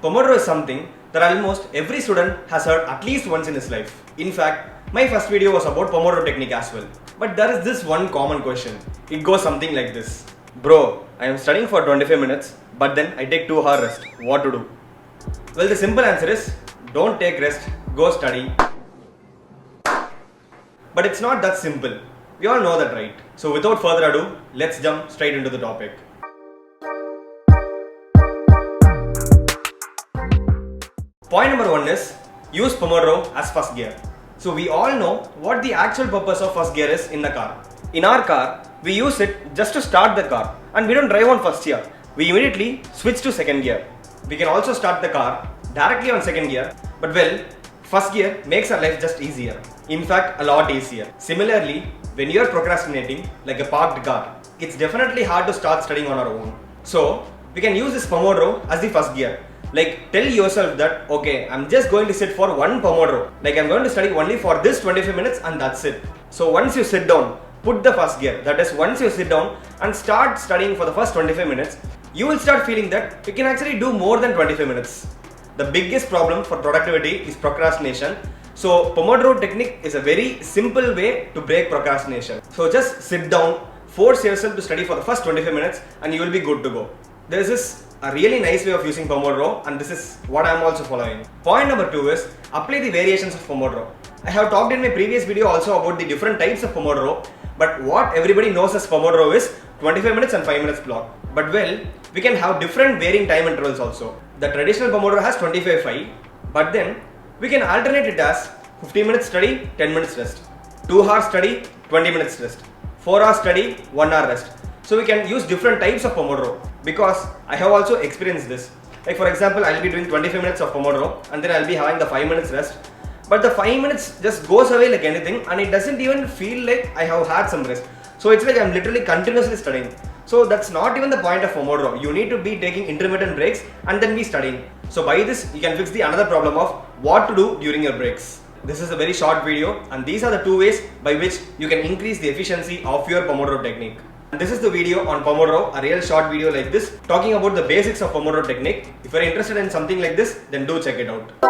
Pomodoro is something that almost every student has heard at least once in his life. In fact, my first video was about Pomodoro technique as well. But there is this one common question. It goes something like this. Bro, I am studying for 25 minutes, but then I take 2 hours rest. What to do? Well, the simple answer is, don't take rest, go study. But it's not that simple. We all know that, right? So without further ado, let's jump straight into the topic. Point number 1 is, use Pomodoro as first gear. So we all know what the actual purpose of first gear is in the car. In our car, we use it just to start the car, and we don't drive on first gear. We immediately switch to second gear. We can also start the car directly on second gear, but well, first gear makes our life just easier. In fact, a lot easier. Similarly, when you are procrastinating like a parked car, it's definitely hard to start studying on our own. So we can use this Pomodoro as the first gear. Like, tell yourself that, okay, I'm just going to sit for one Pomodoro. Like, I'm going to study only for this 25 minutes and that's it. So once you sit down, put the first gear. That is, once you sit down and start studying for the first 25 minutes, you will start feeling that you can actually do more than 25 minutes. The biggest problem for productivity is procrastination. So Pomodoro technique is a very simple way to break procrastination. So just sit down, force yourself to study for the first 25 minutes and you will be good to go. There is a really nice way of using Pomodoro, and this is what I am also following. Point number 2 is, apply the variations of Pomodoro. I have talked in my previous video also about the different types of Pomodoro, but what everybody knows as Pomodoro is 25 minutes and 5 minutes block. But well, we can have different varying time intervals also. The traditional Pomodoro has 25-5, but then we can alternate it as 15 minutes study, 10 minutes rest, 2 hours study, 20 minutes rest, 4 hours study, 1 hour rest. So we can use different types of Pomodoro, because I have also experienced this. Like, for example, I'll be doing 25 minutes of Pomodoro and then I'll be having the 5 minutes rest. But the 5 minutes just goes away like anything and it doesn't even feel like I have had some rest. So it's like I'm literally continuously studying. So that's not even the point of Pomodoro. You need to be taking intermittent breaks and then be studying. So by this, you can fix the another problem of what to do during your breaks. This is a very short video and these are the 2 ways by which you can increase the efficiency of your Pomodoro technique. And this is the video on Pomodoro, a real short video like this, talking about the basics of Pomodoro technique. If you are interested in something like this, then do check it out.